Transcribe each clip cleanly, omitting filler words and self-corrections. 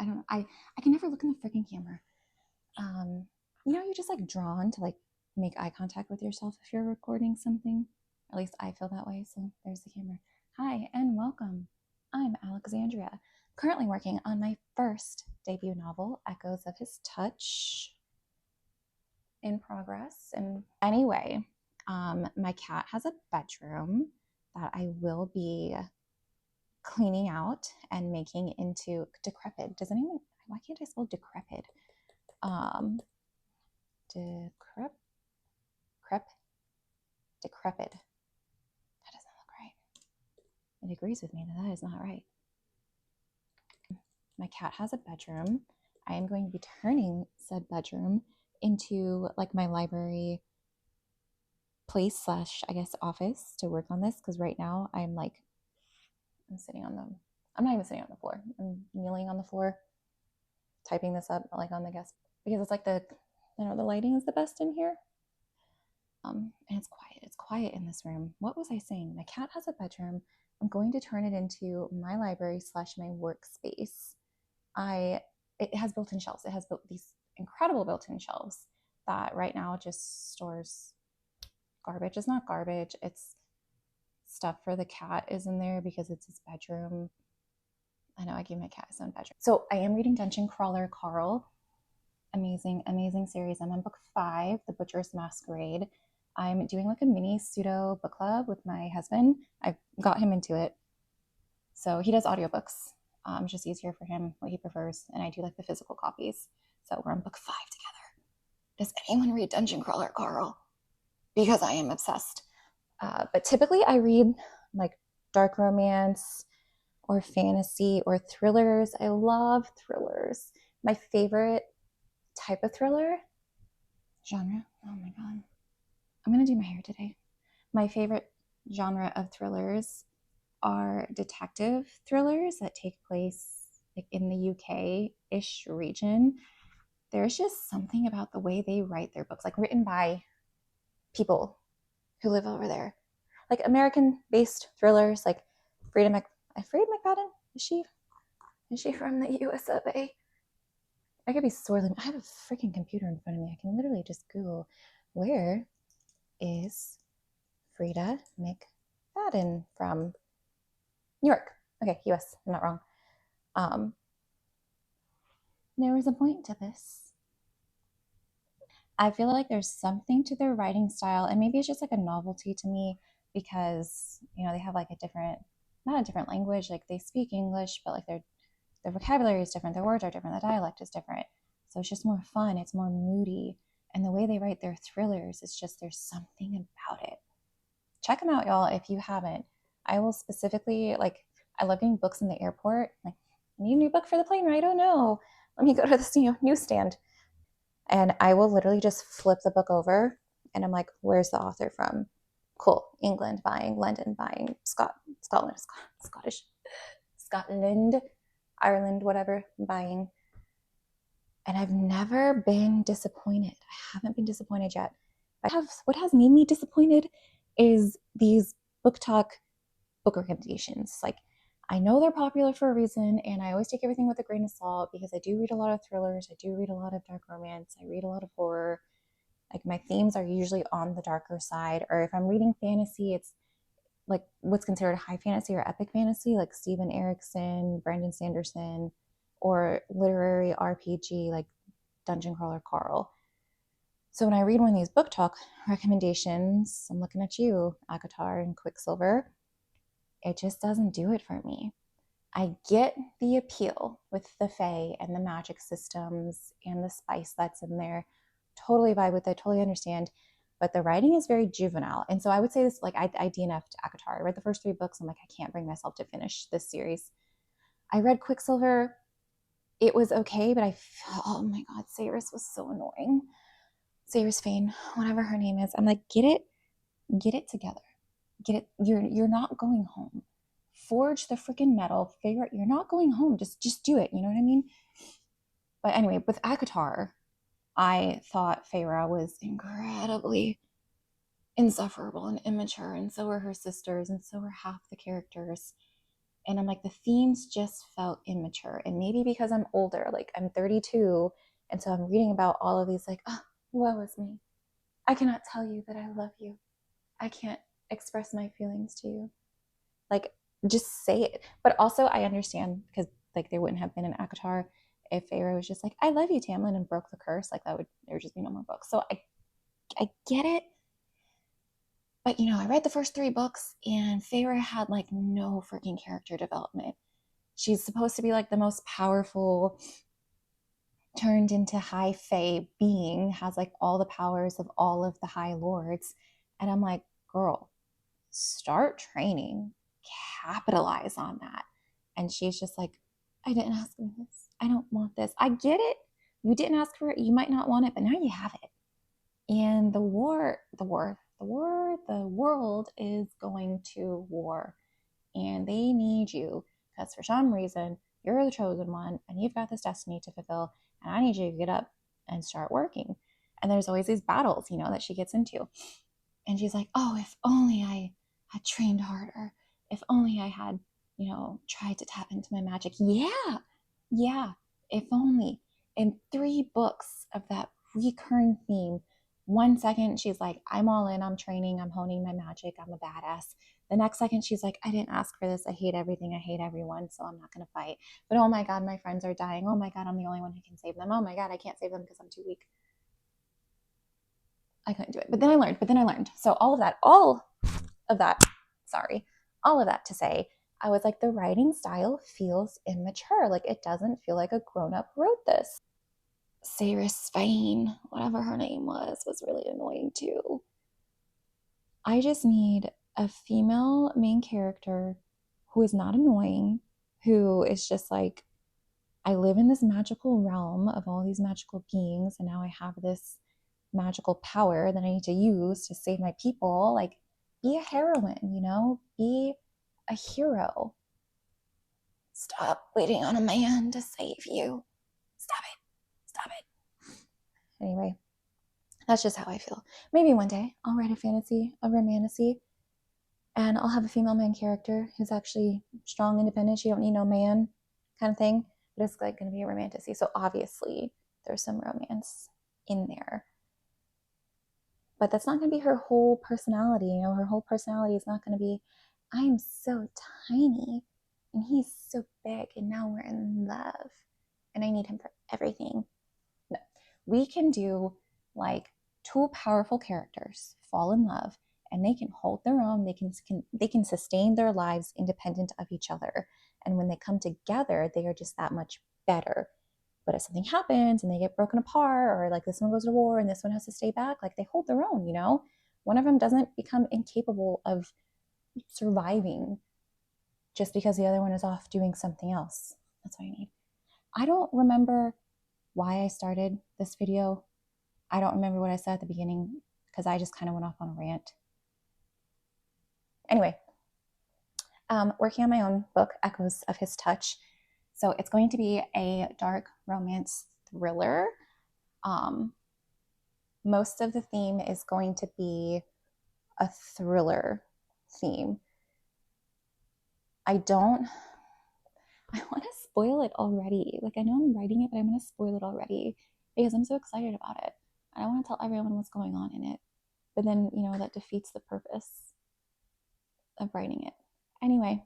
I don't know. I can never look in the freaking camera. You know, you're just like drawn to like make eye contact with yourself if you're recording something. At least I feel that way. So there's the camera. Hi and welcome. I'm Alexandria, currently working on my first debut novel, Echoes of His Touch, in progress. And anyway, my cat has a bedroom that I will be cleaning out and making into decrepit. Does anyone, why can't I spell decrepit? Decrepit. That doesn't look right. It agrees with me that that is not right. My cat has a bedroom. I am going to be turning said bedroom into like my library place slash, I guess, office to work on this, because right now I'm not even sitting on the floor. I'm kneeling on the floor, typing this up like on the desk, because it's like the lighting is the best in here. And it's quiet. It's quiet in this room. What was I saying? My cat has a bedroom. I'm going to turn it into my library slash my workspace. It has built-in shelves. It has these incredible built-in shelves that right now just stores garbage. It's not garbage. It's stuff for the cat is in there because it's his bedroom. I know I gave my cat his own bedroom. So I am reading Dungeon Crawler Carl. Amazing, amazing series. I'm on book 5, The Butcher's Masquerade. I'm doing like a mini pseudo book club with my husband. I've got him into it. So he does audiobooks. It's just easier for him, what he prefers. And I do like the physical copies. So we're on book 5 together. Does anyone read Dungeon Crawler Carl? Because I am obsessed. But typically I read like dark romance or fantasy or thrillers. I love thrillers. My favorite type of thriller genre. Oh my God. I'm going to do my hair today. My favorite genre of thrillers are detective thrillers that take place like in the UK-ish region. There's just something about the way they write their books, like written by people who live over there. Like American-based thrillers, like Frida McFadden. Is she from the US of A? I could be sorely. I have a freaking computer in front of me. I can literally just Google, where is Frida McFadden from? New York. Okay, US. I'm not wrong. There was a point to this. I feel like there's something to their writing style, and maybe it's just like a novelty to me because, you know, they have like not a different language, like they speak English, but like their vocabulary is different, their words are different, the dialect is different. So it's just more fun, it's more moody. And the way they write their thrillers, it's just, there's something about it. Check them out, y'all, if you haven't. I will specifically, like, I love getting books in the airport. Like, I need a new book for the plane ride. Oh no, let me go to the newsstand. And I will literally just flip the book over and I'm like, where's the author from? Cool. England buying, London buying, Scottish, Scotland, Ireland, whatever, buying. And I've never been disappointed. I haven't been disappointed yet. What has made me disappointed is these book recommendations. Like, I know they're popular for a reason, and I always take everything with a grain of salt because I do read a lot of thrillers, I do read a lot of dark romance, I read a lot of horror. Like, my themes are usually on the darker side, or if I'm reading fantasy, it's like what's considered high fantasy or epic fantasy, like Steven Erikson, Brandon Sanderson, or literary RPG like Dungeon Crawler Carl. So when I read one of these book talk recommendations, I'm looking at you, ACOTAR and Quicksilver, it just doesn't do it for me. I get the appeal with the fae and the magic systems and the spice that's in there. Totally vibe with it, totally understand. But the writing is very juvenile. And so I would say this, like I DNF'd ACOTAR. I read the first 3 books. I'm like, I can't bring myself to finish this series. I read Quicksilver. It was okay, but oh my God, Cyrus was so annoying. Cyrus Fane, whatever her name is. I'm like, get it together. Get it. You're not going home. Forge the freaking metal. Figure out you're not going home. Just do it. You know what I mean? But anyway, with ACOTAR, I thought Feyre was incredibly insufferable and immature, and so were her sisters, and so were half the characters. And I'm like, the themes just felt immature. And maybe because I'm older, like I'm 32, and so I'm reading about all of these, like, oh, woe is me. I cannot tell you that I love you. I can't express my feelings to you. Like, just say it. But also, I understand because, like, there wouldn't have been an ACOTAR if Feyre was just like, I love you, Tamlin, and broke the curse. Like, there would just be no more books. So I get it. But, I read the first 3 books, and Feyre had, like, no freaking character development. She's supposed to be, like, the most powerful, turned into high fae being, has, like, all the powers of all of the high lords. And I'm like, girl, start training, capitalize on that. And she's just like, I didn't ask for this. I don't want this. I get it. You didn't ask for it. You might not want it, but now you have it. And the world is going to war. And they need you because for some reason you're the chosen one and you've got this destiny to fulfill. And I need you to get up and start working. And there's always these battles, that she gets into. And she's like, oh, if only I had trained harder. If only I had, tried to tap into my magic. Yeah, if only. In 3 books of that recurring theme, 1 second she's like, I'm all in, I'm training, I'm honing my magic, I'm a badass. The next second she's like, I didn't ask for this, I hate everything, I hate everyone, so I'm not going to fight. But oh my God, my friends are dying. Oh my God, I'm the only one who can save them. Oh my God, I can't save them because I'm too weak. I couldn't do it. But then I learned. So all of that to say, I was like, the writing style feels immature. Like, it doesn't feel like a grown-up wrote this. Sarah Spain, whatever her name was really annoying too. I just need a female main character who is not annoying, who is just like, I live in this magical realm of all these magical beings, and now I have this magical power that I need to use to save my people. Like, be a heroine, be a hero. Stop waiting on a man to save you. Stop it. Anyway, that's just how I feel. Maybe one day I'll write a romantasy, and I'll have a female main character who's actually strong, independent. She don't need no man, kind of thing. But it's like going to be a romantasy, so obviously there's some romance in there. But that's not going to be her whole personality. Her whole personality is not going to be, I'm so tiny and he's so big and now we're in love and I need him for everything. No, we can do like 2 powerful characters fall in love and they can hold their own. They can sustain their lives independent of each other. And when they come together, they are just that much better. But if something happens and they get broken apart, or like this one goes to war and this one has to stay back, like they hold their own. One of them doesn't become incapable of surviving just because the other one is off doing something else. That's what I need. I don't remember why I started this video. I don't remember what I said at the beginning because I just kind of went off on a rant. Anyway, working on my own book, Echoes of His Touch. So it's going to be a dark romance thriller. Most of the theme is going to be a thriller theme. I want to spoil it already. Like, I know I'm writing it, but I'm going to spoil it already because I'm so excited about it. I don't want to tell everyone what's going on in it. But then, that defeats the purpose of writing it. Anyway,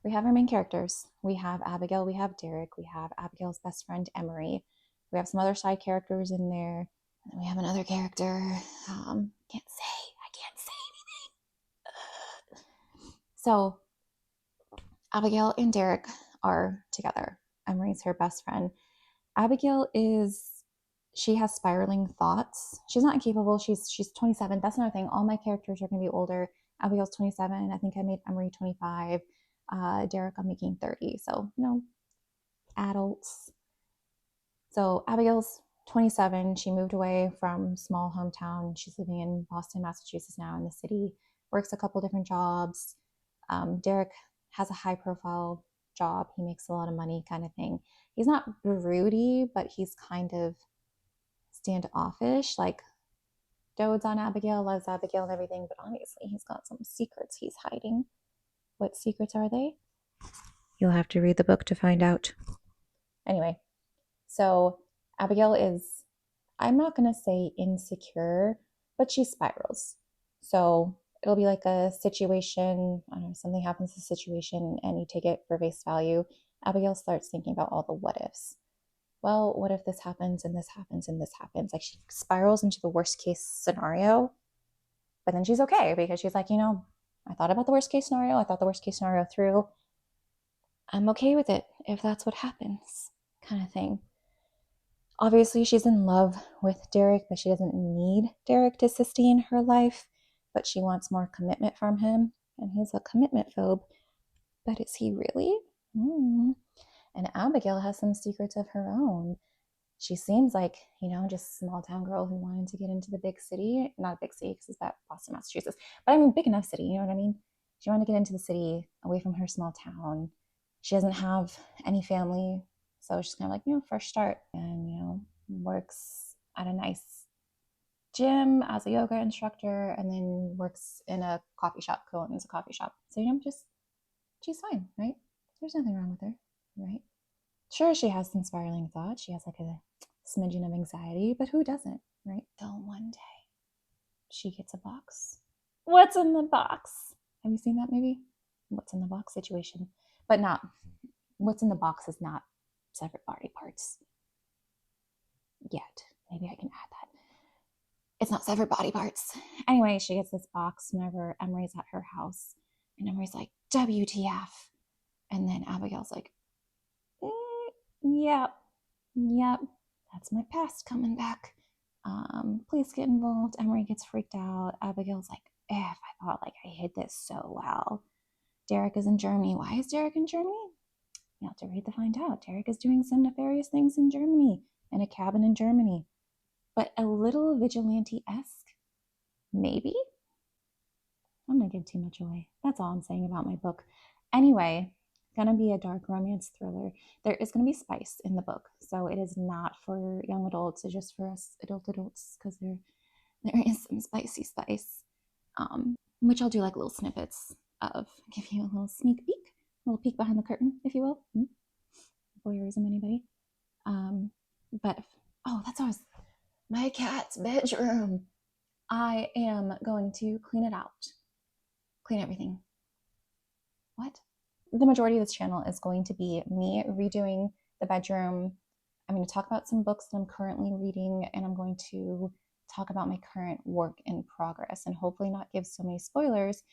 we have our main characters. We have Abigail, we have Derek, we have Abigail's best friend, Emery. We have some other side characters in there. And then we have another character. I can't say anything. So Abigail and Derek are together. Emery's her best friend. Abigail she has spiraling thoughts. She's not incapable. She's 27. That's another thing. All my characters are going to be older. Abigail's 27. I think I made Emery 25. Derek, I'm making 30. So, adults. So Abigail's 27. She moved away from small hometown. She's living in Boston, Massachusetts now in the city. Works a couple different jobs. Derek has a high profile job. He makes a lot of money, kind of thing. He's not broody, but he's kind of standoffish, like dotes on Abigail, loves Abigail and everything, but obviously he's got some secrets he's hiding. What secrets are they? You'll have to read the book to find out. Anyway, so Abigail is, I'm not going to say insecure, but she spirals. So it'll be like a situation, I don't know, something happens to the situation and you take it for face value. Abigail starts thinking about all the what ifs. Well, what if this happens and this happens and this happens? Like she spirals into the worst case scenario, but then she's okay because she's like, I thought about the worst case scenario. I thought the worst case scenario through. I'm okay with it if that's what happens, kind of thing. Obviously, she's in love with Derek, but she doesn't need Derek to sustain her life, but she wants more commitment from him, and he's a commitment phobe. But is he really? And Abigail has some secrets of her own. She seems like, just a small town girl who wanted to get into the big city. Not a big city because it's about Boston, Massachusetts. But I mean, big enough city, you know what I mean? She wanted to get into the city away from her small town. She doesn't have any family. So she's kind of like, fresh start. And, works at a nice gym as a yoga instructor and then works in a coffee shop, co-owns a coffee shop. So, just, she's fine, right? There's nothing wrong with her, right? Sure, she has some spiraling thoughts. She has like a smidgen of anxiety, but who doesn't, right? Till one day she gets a box. What's in the box? Have you seen that movie? What's in the box situation? But not, what's in the box is not separate body parts yet. Maybe I can add that. It's not separate body parts. Anyway, she gets this box whenever Emery's at her house, and Emery's like, WTF? And then Abigail's like, yep, that's my past coming back. Please get involved. Emery gets freaked out. Abigail's like, I thought like I hid this so well. Derek is in Germany. Why is Derek in Germany? You have to read to find out. Derek is doing some nefarious things in Germany, in a cabin in Germany. But a little vigilante-esque, maybe? I'm not gonna give too much away. That's all I'm saying about my book. Anyway, gonna be a dark romance thriller. There is gonna be spice in the book, so it is not for young adults. It's just for us adults because there is some spicy spice, which I'll do like little snippets of, give you a little sneak peek, a little peek behind the curtain, if you will. Voyeurism, anybody? But that's always my cat's bedroom. I am going to clean it out, clean everything. What? The majority of this channel is going to be me redoing the bedroom. I'm going to talk about some books that I'm currently reading, and I'm going to talk about my current work in progress and hopefully not give so many spoilers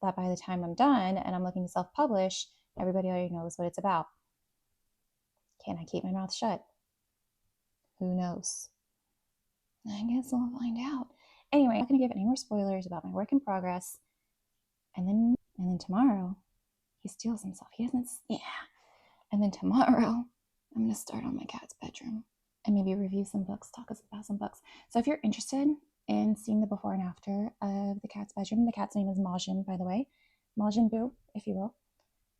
that by the time I'm done and I'm looking to self-publish, everybody already knows what it's about. Can I keep my mouth shut? Who knows? I guess we'll find out. Anyway, I'm not going to give any more spoilers about my work in progress. And then tomorrow, he steals himself. He doesn't, And then tomorrow, I'm going to start on my cat's bedroom and maybe review some books, talk about some books. So if you're interested in seeing the before and after of the cat's bedroom, the cat's name is Majin, by the way. Majin Buu, if you will.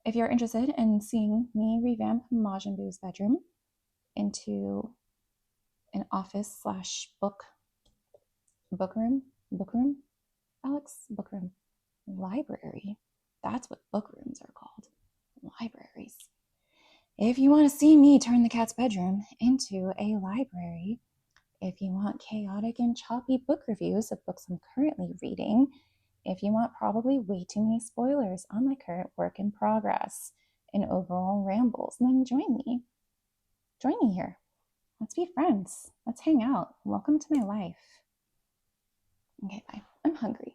If you're interested in seeing me revamp Majin Buu's bedroom into an office / book room, Alex? Book room. Library. That's what book rooms are called. Libraries. If you want to see me turn the cat's bedroom into a library, if you want chaotic and choppy book reviews of books I'm currently reading, if you want probably way too many spoilers on my current work in progress and overall rambles, then join me. Join me here. Let's be friends. Let's hang out. Welcome to my life. Okay, bye. I'm hungry.